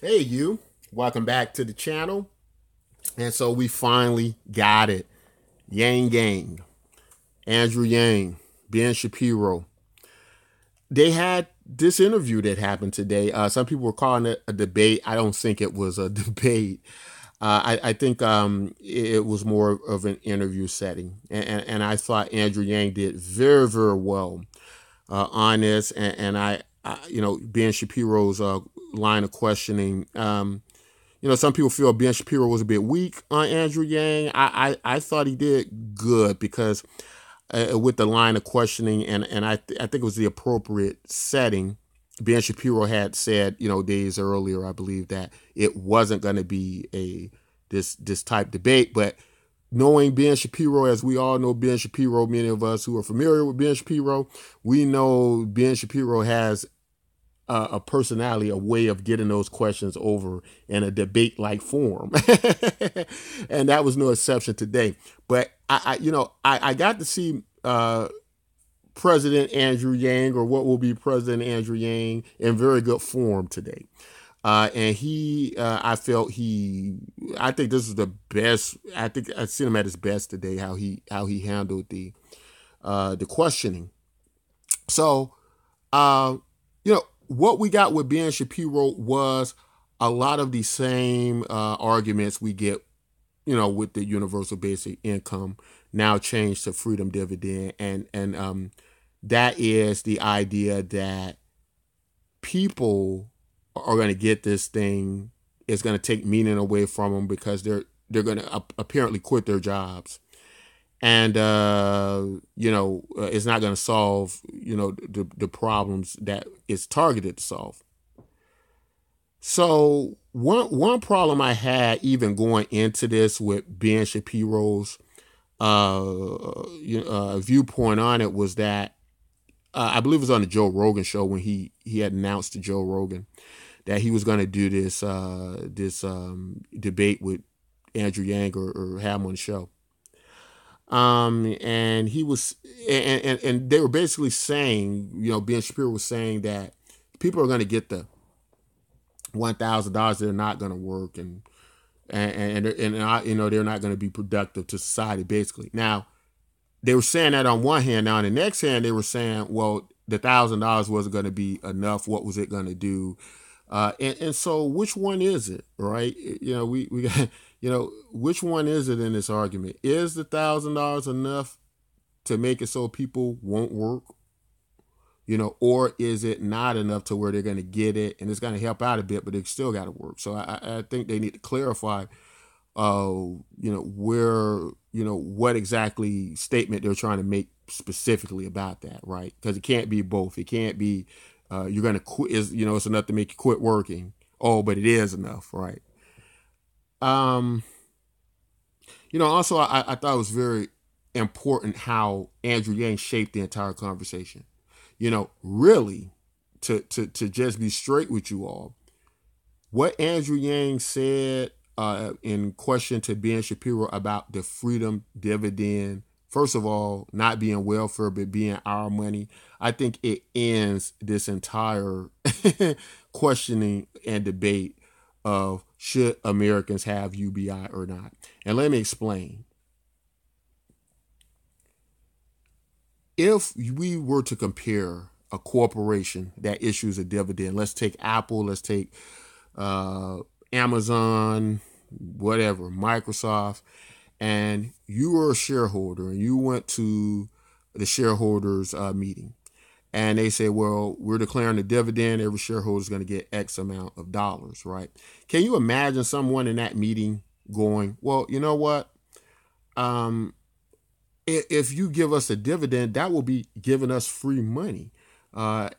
Hey, you. Welcome back to the channel. And so we finally got it. Yang Gang, Andrew Yang, Ben Shapiro. They had this interview that happened today. Some people were calling it a debate. I don't think it was a debate. I think it was more of an interview setting. And I thought Andrew Yang did very, very well on this. Ben Shapiro's line of questioning. Some people feel Ben Shapiro was a bit weak on Andrew Yang. I thought he did good because with the line of questioning, I think it was the appropriate setting. Ben Shapiro had said, days earlier, I believe, that it wasn't going to be this type debate. But knowing Ben Shapiro, as we all know Ben Shapiro, many of us who are familiar with Ben Shapiro, we know Ben Shapiro has a personality, a way of getting those questions over in a debate-like form, and that was no exception today. But I got to see President Andrew Yang, or what will be President Andrew Yang, in very good form today. And I felt I think this is the best. I think I've seen him at his best today. How he handled the questioning. So, uh, what we got with Ben Shapiro was a lot of the same arguments we get, with the universal basic income now changed to freedom dividend, and that is the idea that people are going to get this thing. It's going to take meaning away from them because they're going to apparently quit their jobs, and it's not going to solve the problems that it's targeted to solve. So one problem I had even going into this with Ben Shapiro's viewpoint on it was that I believe it was on the Joe Rogan show when he had announced to Joe Rogan that he was going to do this debate with Andrew Yang, or have him on the show. And he was, and they were basically saying, Ben Shapiro was saying that people are going to get the $1,000. They're not going to work, and they're not going to be productive to society. Basically, now they were saying that on one hand. Now on the next hand, they were saying, well, the $1,000 wasn't going to be enough. What was it going to do? And so, which one is it, right? We got, which one is it in this argument? Is the $1,000 enough to make it so people won't work? Or is it not enough to where they're going to get it and it's going to help out a bit, but they still got to work? So I think they need to clarify, what exactly statement they're trying to make specifically about that, right? Because it can't be both. It can't be you're going to quit. It's enough to make you quit working. Oh, but it is enough, right? Um, Also, I thought it was very important how Andrew Yang shaped the entire conversation. Really, to just be straight with you all, what Andrew Yang said in question to Ben Shapiro about the freedom dividend, first of all, not being welfare, but being our money, I think it ends this entire questioning and debate of should Americans have UBI or not. And let me explain. If we were to compare a corporation that issues a dividend, let's take Apple, let's take uh, Amazon, whatever, Microsoft, and you were a shareholder and you went to the shareholders meeting, and they say, well, we're declaring a dividend. Every shareholder is going to get X amount of dollars, right? Can you imagine someone in that meeting going, well, you know what? Um, if you give us a dividend, that will be giving us free money. That's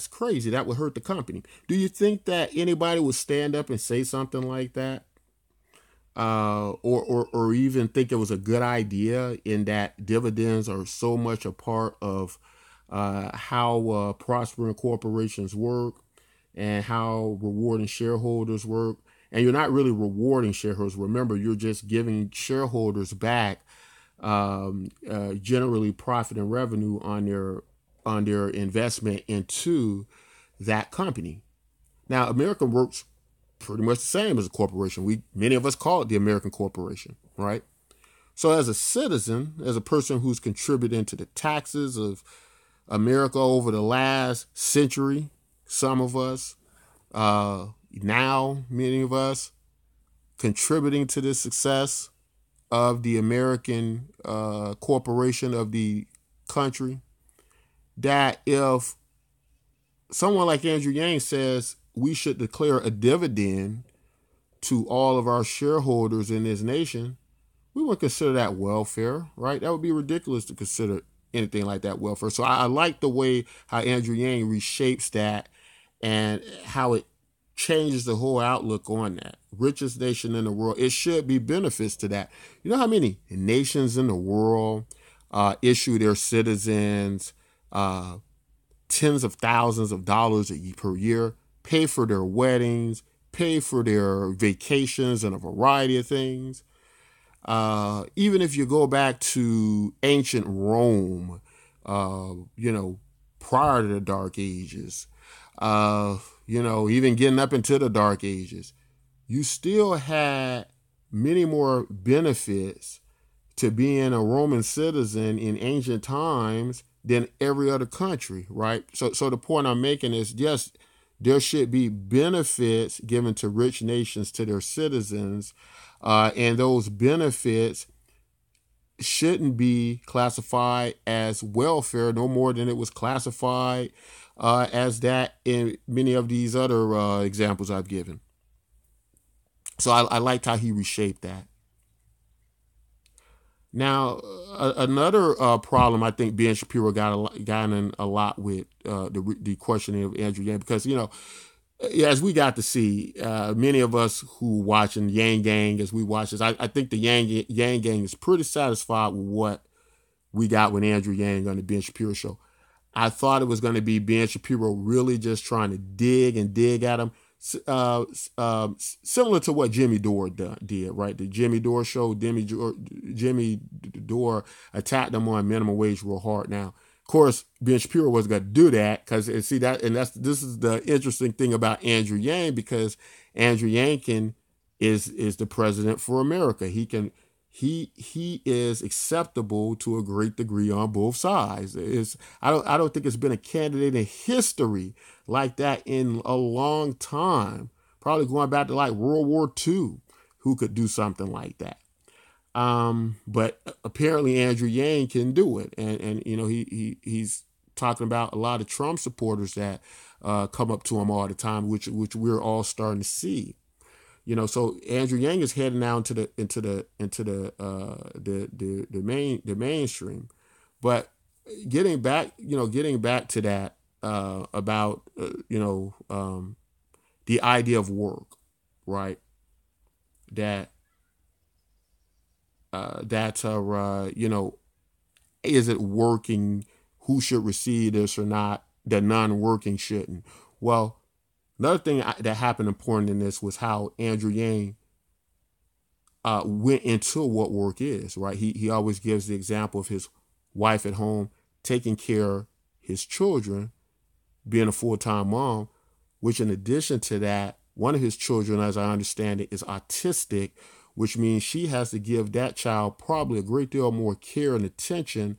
crazy. That would hurt the company. Do you think that anybody would stand up and say something like that? Or even think it was a good idea, in that dividends are so much a part of how prospering corporations work and how rewarding shareholders work. And you're not really rewarding shareholders. Remember, you're just giving shareholders back generally profit and revenue on their investment into that company. Now, America works pretty much the same as a corporation. Many of us call it the American corporation, right? So as a citizen, as a person who's contributing to the taxes of America over the last century, some of us, now many of us, contributing to the success of the American corporation of the country, that if someone like Andrew Yang says we should declare a dividend to all of our shareholders in this nation, we wouldn't consider that welfare, right? That would be ridiculous to consider anything like that welfare. So I like the way how Andrew Yang reshapes that and how it changes the whole outlook on that. Richest nation in the world. It should be benefits to that. You know how many nations in the world issue their citizens tens of thousands of dollars per year, pay for their weddings, pay for their vacations and a variety of things. Even if you go back to ancient Rome, prior to the Dark Ages, even getting up into the Dark Ages, you still had many more benefits to being a Roman citizen in ancient times than every other country, right? So the point I'm making is, yes, there should be benefits given to rich nations to their citizens, and those benefits shouldn't be classified as welfare no more than it was classified as that in many of these other examples I've given. So I liked how he reshaped that. Now, another problem I think Ben Shapiro got in a lot with the questioning of Andrew Yang, because as we got to see, many of us who watching Yang Gang, as we watch this, I think the Yang Gang is pretty satisfied with what we got with Andrew Yang on the Ben Shapiro show. I thought it was going to be Ben Shapiro really just trying to dig at him, similar to what Jimmy Dore did, right? The Jimmy Dore show, Jimmy Dore attacked him on minimum wage real hard. Now, of course, Ben Shapiro wasn't going to do that this is the interesting thing about Andrew Yang, because Andrew Yang is the president for America. He is acceptable to a great degree on both sides. I don't think it's been a candidate in history like that in a long time, probably going back to like World War II, who could do something like that. But apparently Andrew Yang can do it, and he's talking about a lot of Trump supporters that come up to him all the time, which we're all starting to see. So Andrew Yang is heading now into the mainstream. But getting back to that about the idea of work, right? Is it working? Who should receive this or not? The non-working shouldn't. Well, another thing that happened important in this was how Andrew Yang went into what work is, right? He always gives the example of his wife at home taking care of his children, being a full-time mom, which in addition to that, one of his children, as I understand it, is autistic, which means she has to give that child probably a great deal more care and attention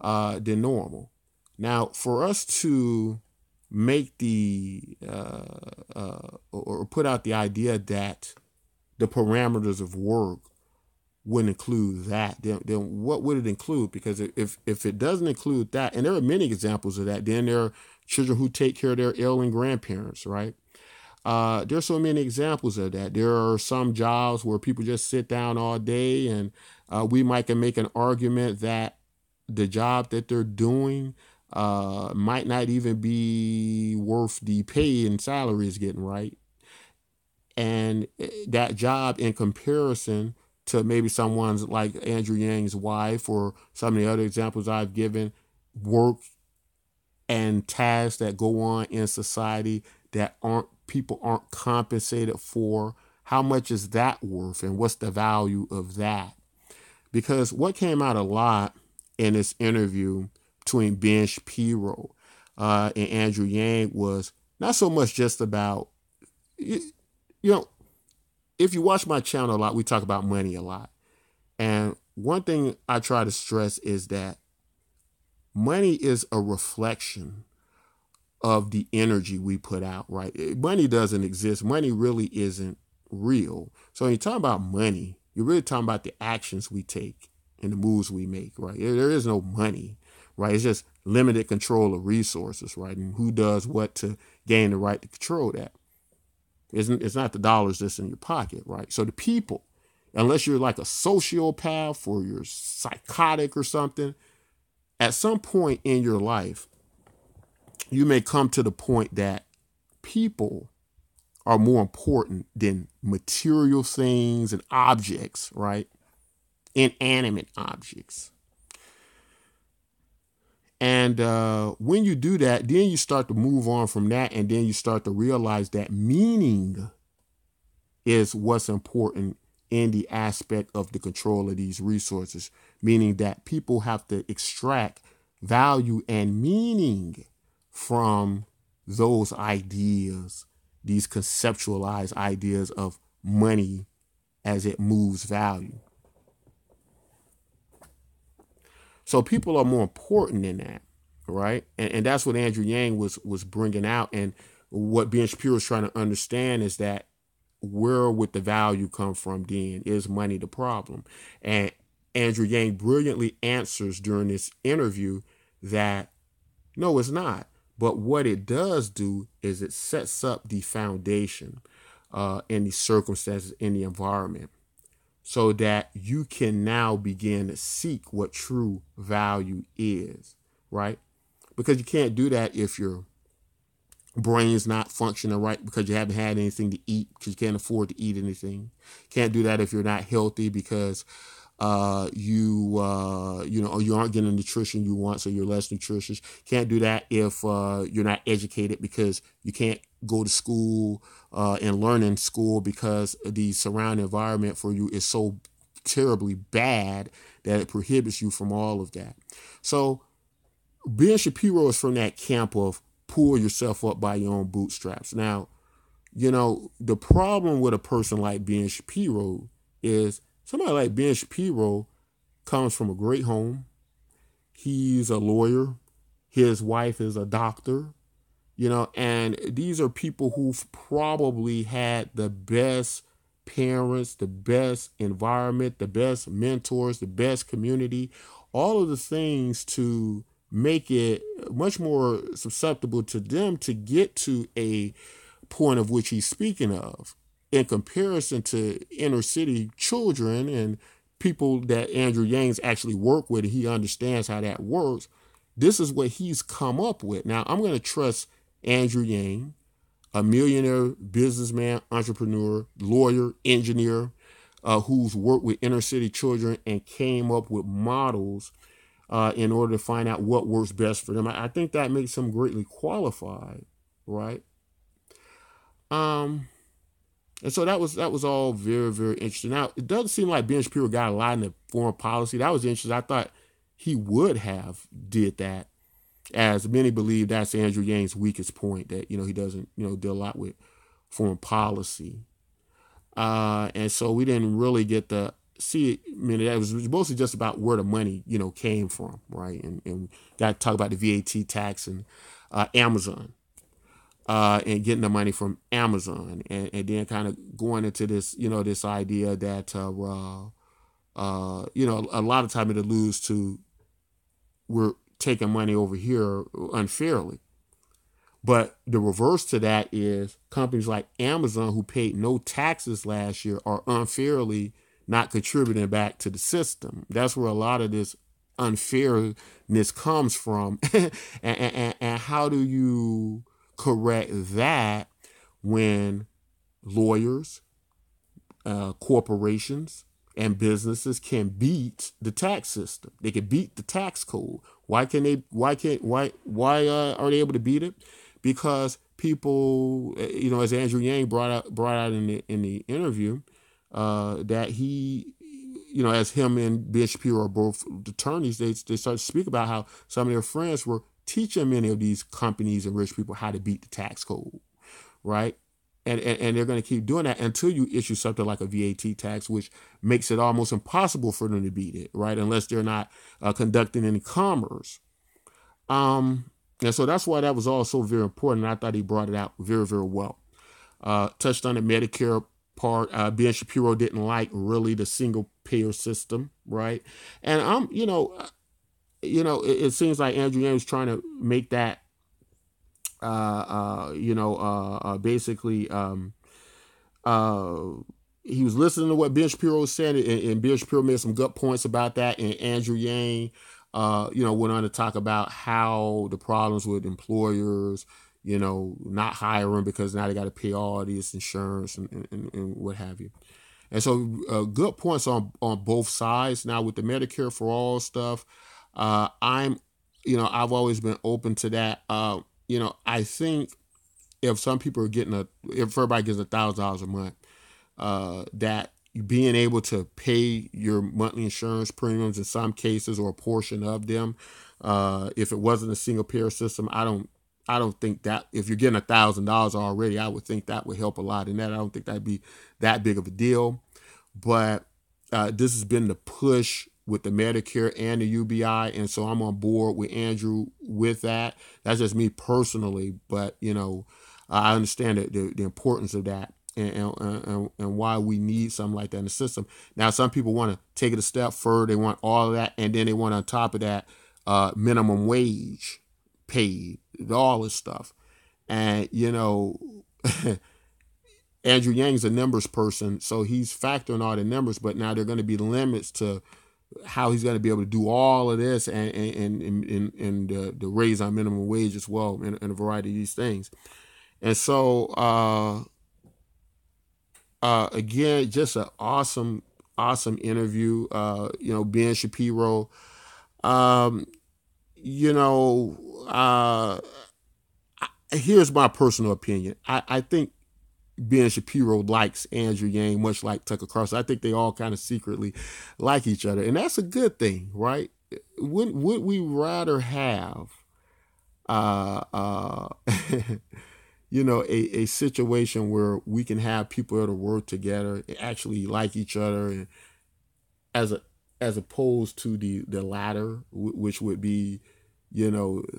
than normal. Now, for us to make or put out the idea that the parameters of work wouldn't include that, then what would it include? Because if it doesn't include that, and there are many examples of that, then there are children who take care of their ailing grandparents, right? There's so many examples of that. There are some jobs where people just sit down all day, and we can make an argument that the job that they're doing might not even be worth the pay and salary is getting, right? And that job, in comparison to maybe someone's like Andrew Yang's wife or some of the other examples I've given, work and tasks that go on in society that people aren't compensated for, how much is that worth, and what's the value of that? Because what came out a lot in this interview between Ben Shapiro and Andrew Yang was not so much just about you, you know, if you watch my channel a lot, we talk about money a lot. And one thing I try to stress is that money is a reflection of the energy we put out, right? Money doesn't exist. Money really isn't real. So when you talk about money, you're really talking about the actions we take and the moves we make, right? There is no money, right? It's just limited control of resources, right? And who does what to gain the right to control that. It's not the dollars that's in your pocket, right? So the people, unless you're like a sociopath or you're psychotic or something, at some point in your life, you may come to the point that people are more important than material things and objects, right? Inanimate objects. And when you do that, then you start to move on from that, and then you start to realize that meaning is what's important in the aspect of the control of these resources, meaning that people have to extract value and meaning from those ideas, these conceptualized ideas of money as it moves value. So people are more important than that, right? And that's what Andrew Yang was bringing out. And what Ben Shapiro is trying to understand is that where would the value come from then? Is money the problem? And Andrew Yang brilliantly answers during this interview that no, it's not. But what it does do is it sets up the foundation in the circumstances, in the environment, so that you can now begin to seek what true value is, right? Because you can't do that if your brain's not functioning right, because you haven't had anything to eat, because you can't afford to eat anything. Can't do that if you're not healthy, because you aren't getting the nutrition you want, so you're less nutritious. Can't do that if you're not educated, because you can't go to school and learn in school because the surrounding environment for you is so terribly bad that it prohibits you from all of that. So Ben Shapiro is from that camp of pull yourself up by your own bootstraps. Now, the problem with a person like Ben Shapiro is somebody like Ben Shapiro comes from a great home. He's a lawyer. His wife is a doctor, and these are people who've probably had the best parents, the best environment, the best mentors, the best community, all of the things to make it much more susceptible to them to get to a point of which he's speaking of, in comparison to inner city children and people that Andrew Yang's actually worked with, and he understands how that works. This is what he's come up with. Now, I'm going to trust Andrew Yang, a millionaire businessman, entrepreneur, lawyer, engineer, who's worked with inner city children and came up with models in order to find out what works best for them. I think that makes him greatly qualified, right? And so that was all very, very interesting. Now, it doesn't seem like Ben Shapiro got a lot in the foreign policy. That was interesting. I thought he would have did that, as many believe that's Andrew Yang's weakest point, that, he doesn't, deal a lot with foreign policy. And so we didn't really get to see it. I mean, it was mostly just about where the money, came from, right? And got to talk about the VAT tax and Amazon. And getting the money from Amazon, and then kind of going into this, this idea that, a lot of time it alludes to we're taking money over here unfairly. But the reverse to that is companies like Amazon, who paid no taxes last year, are unfairly not contributing back to the system. That's where a lot of this unfairness comes from. and how do you correct that when lawyers, corporations, and businesses can beat the tax system? They can beat the tax code. Why are they able to beat it? Because people, as Andrew Yang brought out in the interview, that he, as him and Ben Shapiro are both attorneys, they start to speak about how some of their friends were teaching many of these companies and rich people how to beat the tax code, right? and they're going to keep doing that until you issue something like a VAT tax, which makes it almost impossible for them to beat it, right? Unless they're not conducting any commerce. And so that's why that was also very important. I thought he brought it out very, very well. Touched on the Medicare part. Ben Shapiro didn't like really the single payer system, right? And it seems like Andrew Yang was trying to make that, basically, he was listening to what Ben Shapiro was saying, and Ben Shapiro made some good points about that. And Andrew Yang, went on to talk about how the problems with employers, not hiring because now they got to pay all this insurance and what have you. And so good points on both sides. Now with the Medicare for All stuff, I've always been open to that. I think if some people are if everybody gets $1,000 a month, that being able to pay your monthly insurance premiums in some cases or a portion of them, if it wasn't a single payer system, I don't think that if you're getting $1,000 already, I would think that would help a lot in that. I don't think that'd be that big of a deal. But this has been the push with the Medicare and the UBI, and so I'm on board with Andrew with that. That's just me personally, but I understand the importance of that and why we need something like that in the system. Now, some people want to take it a step further. They want all of that, and then they want on top of that minimum wage paid, all this stuff. And Andrew Yang's a numbers person, so he's factoring all the numbers, but now there are going to be limits to how he's going to be able to do all of this and the raise on minimum wage as well, and a variety of these things. And so, again, just an awesome interview. Ben Shapiro, here's my personal opinion. I think Ben Shapiro likes Andrew Yang much like Tucker Carlson. I think they all kind of secretly like each other, and that's a good thing, right? Would we rather have, a situation where we can have people that work together, actually like each other, and as opposed to the latter, which would be,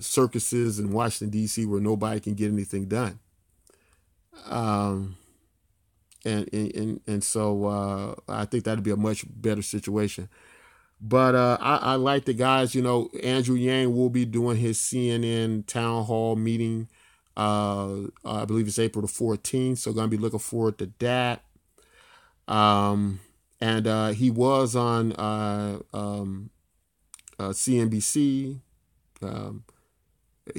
circuses in Washington D.C. where nobody can get anything done. And so I think that'd be a much better situation. But I like the guys. Andrew Yang will be doing his CNN town hall meeting. I believe it's April the 14th, so gonna be looking forward to that. And he was on CNBC.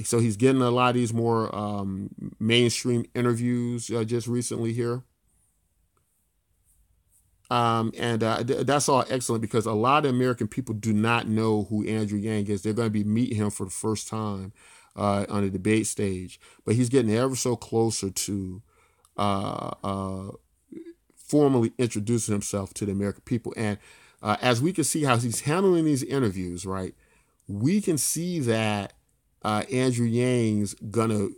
So he's getting a lot of these more mainstream interviews just recently here. And that's all excellent because a lot of American people do not know who Andrew Yang is. They're going to be meeting him for the first time on the debate stage, but he's getting ever so closer to formally introducing himself to the American people. And as we can see how he's handling these interviews, right, we can see that Andrew Yang's gonna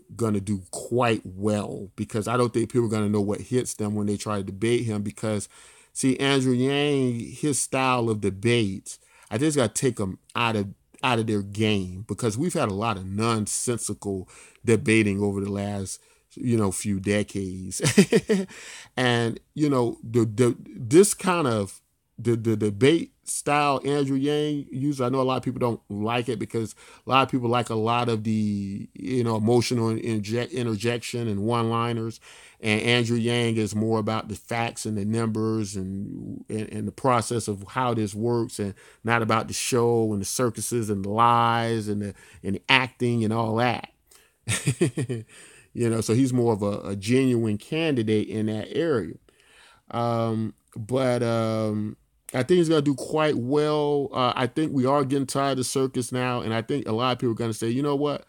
do quite well, because I don't think people are gonna know what hits them when they try to debate him. Because see, Andrew Yang, his style of debates, I just got to take them out of their game, because we've had a lot of nonsensical debating over the last few decades, and this kind of the debate style Andrew Yang uses, I know a lot of people don't like it because a lot of people like a lot of the emotional interjection and one-liners, and Andrew Yang is more about the facts and the numbers and the process of how this works, and not about the show and the circuses and the lies and the acting and all that. So he's more of a genuine candidate in that area. But I think he's going to do quite well. I think we are getting tired of the circus now, and I think a lot of people are going to say, you know what?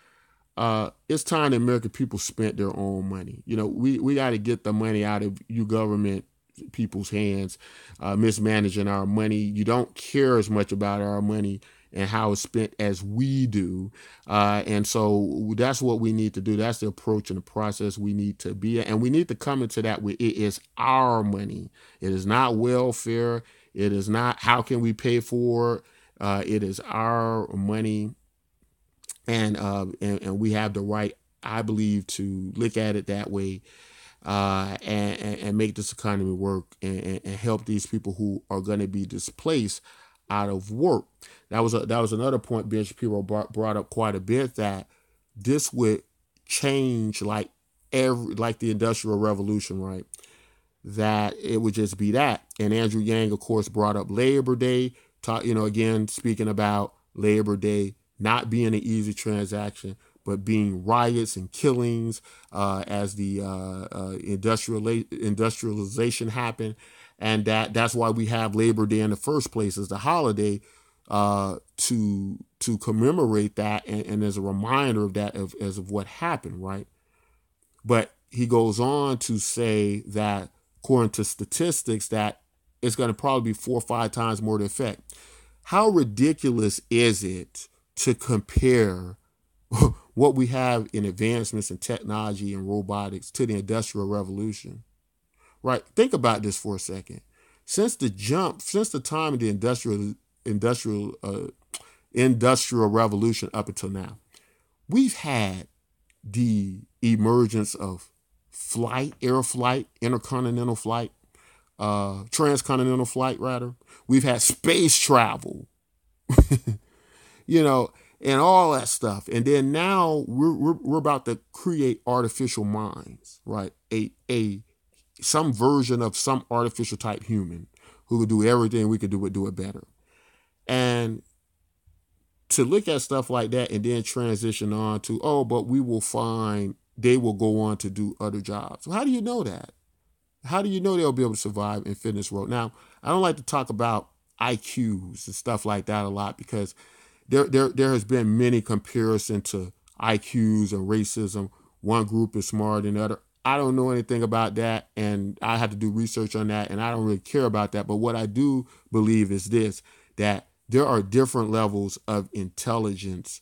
It's time the American people spent their own money. We got to get the money out of you government people's hands, mismanaging our money. You don't care as much about our money and how it's spent as we do. And so that's what we need to do. That's the approach and the process we need to be. And we need to come into that where it is our money. It is not welfare. It is not how can we pay for it. It is our money. And we have the right, I believe, to look at it that way, and make this economy work, and help these people who are going to be displaced out of work. That was another point Ben Shapiro brought up quite a bit, that this would change like the Industrial Revolution, right? That it would just be that. And Andrew Yang, of course, brought up Labor Day, again, speaking about Labor Day not being an easy transaction, but being riots and killings as the industrialization happened. And that's why we have Labor Day in the first place as the holiday, to commemorate that, and as a reminder of that, as of what happened, right? But he goes on to say that, according to statistics, that it's going to probably be 4 or 5 times more the effect. How ridiculous is it to compare what we have in advancements in technology and robotics to the Industrial Revolution? Right? Think about this for a second. Since the time of the industrial revolution up until now, we've had the emergence of air flight, intercontinental flight, transcontinental flight rather. We've had space travel, and all that stuff. And then now we're about to create artificial minds, right? Some version of some artificial type human who could do everything we could do it better. And to look at stuff like that and then transition on to, but they will go on to do other jobs. Well, how do you know that? How do you know they'll be able to survive and fit in this world? Now, I don't like to talk about IQs and stuff like that a lot, because there has been many comparisons to IQs and racism. One group is smarter than the other. I don't know anything about that, and I have to do research on that, and I don't really care about that. But what I do believe is this, that there are different levels of intelligence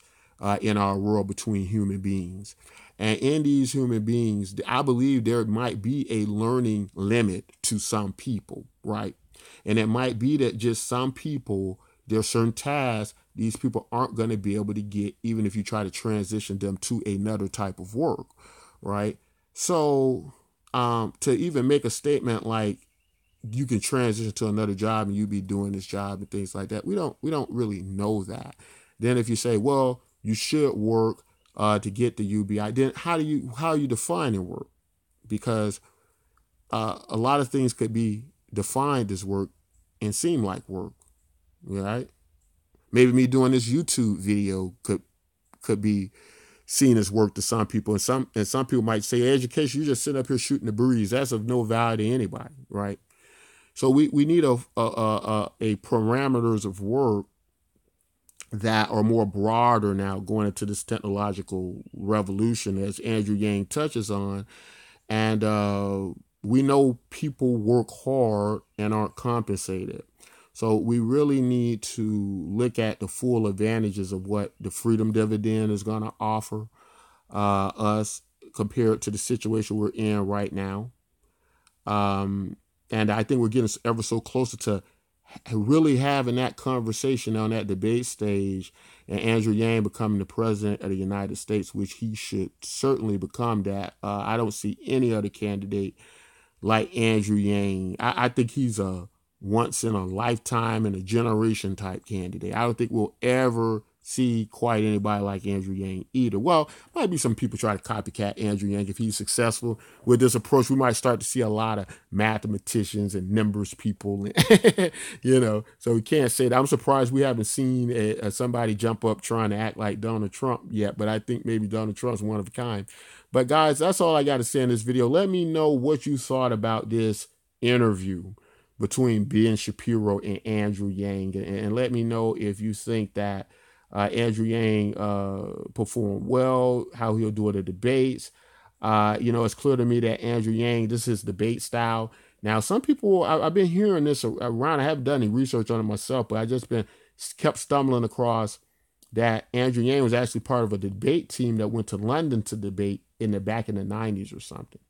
in our world between human beings. And in these human beings, I believe there might be a learning limit to some people, right? And it might be that just some people, there are certain tasks these people aren't going to be able to get, even if you try to transition them to another type of work, right? So to even make a statement like you can transition to another job and you be doing this job and things like that, we don't really know that. Then if you say, well, you should work to get the UBI, then how are you defining work? Because a lot of things could be defined as work and seem like work, right? Maybe me doing this YouTube video could be seen as work to some people, and some people might say, education, you just sit up here shooting the breeze. That's of no value to anybody, right? So we need a parameters of work that are more broader now going into this technological revolution, as Andrew Yang touches on. And we know people work hard and aren't compensated. So we really need to look at the full advantages of what the freedom dividend is going to offer us compared to the situation we're in right now. And I think we're getting ever so closer to really having that conversation on that debate stage, and Andrew Yang becoming the president of the United States, which he should certainly become that. I don't see any other candidate like Andrew Yang. I think he's a once in a lifetime and a generation type candidate. I don't think we'll ever see quite anybody like Andrew Yang either. Well, might be some people try to copycat Andrew Yang. If he's successful with this approach, we might start to see a lot of mathematicians and numbers people, so we can't say that. I'm surprised we haven't seen somebody jump up trying to act like Donald Trump yet, but I think maybe Donald Trump's one of a kind. But guys, that's all I got to say in this video. Let me know what you thought about this interview between Ben Shapiro and Andrew Yang, and let me know if you think that Andrew Yang performed well, how he'll do it at debates. It's clear to me that Andrew Yang, this is debate style. Now, some people, I've been hearing this around. I haven't done any research on it myself, but I've just been kept stumbling across that Andrew Yang was actually part of a debate team that went to London to debate back in the 90s or something.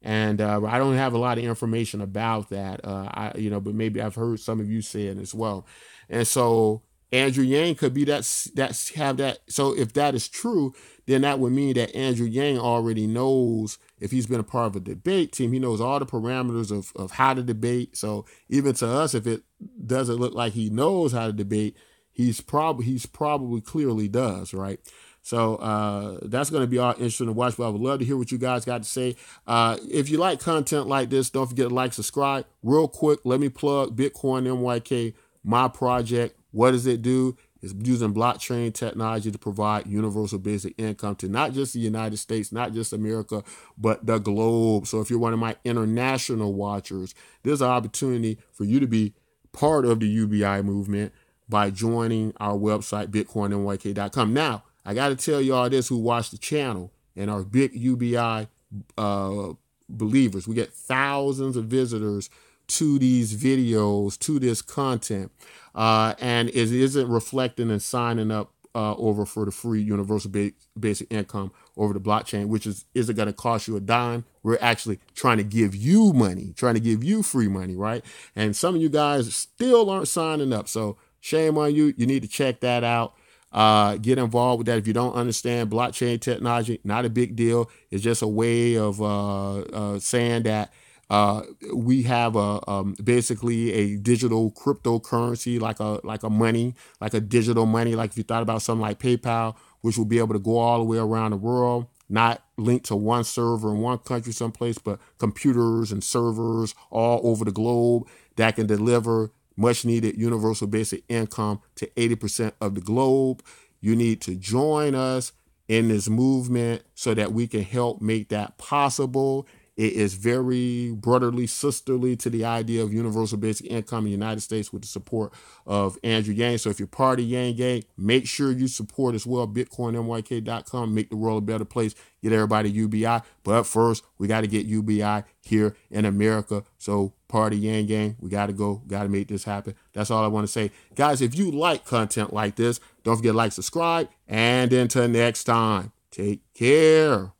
And I don't have a lot of information about that, but maybe I've heard some of you say it as well. And so Andrew Yang could be that's have that. So if that is true, then that would mean that Andrew Yang already knows, if he's been a part of a debate team, he knows all the parameters of how to debate. So even to us, if it doesn't look like he knows how to debate, he's probably clearly does, right? So that's going to be all interesting to watch, but I would love to hear what you guys got to say. If you like content like this, don't forget to like, subscribe. Real quick, let me plug Bitcoin NYK, my project. What does it do? It's using blockchain technology to provide universal basic income to not just the United States, not just America, but the globe. So if you're one of my international watchers, there's an opportunity for you to be part of the UBI movement by joining our website, bitcoinnyk.com. Now, I got to tell y'all this who watch the channel and are big UBI believers. We get thousands of visitors to these videos, to this content, and it isn't reflecting and signing up over for the free universal basic income over the blockchain, which isn't going to cost you a dime. We're actually trying to give you money, trying to give you free money, right? And some of you guys still aren't signing up. So shame on you. You need to check that out. Get involved with that. If you don't understand blockchain technology, not a big deal. It's just a way of saying that we have basically a digital cryptocurrency, like a money, like a digital money. Like if you thought about something like PayPal, which will be able to go all the way around the world, not linked to one server in one country someplace, but computers and servers all over the globe that can deliver much needed universal basic income to 80% of the globe. You need to join us in this movement so that we can help make that possible. It is very brotherly, sisterly to the idea of universal basic income in the United States with the support of Andrew Yang. So if you're part of Yang Gang, make sure you support as well. BitcoinNYK.com. Make the world a better place. Get everybody UBI. But first, we got to get UBI here in America. So part of Yang Gang, we got to make this happen. That's all I want to say. Guys, if you like content like this, don't forget to like, subscribe. And until next time, take care.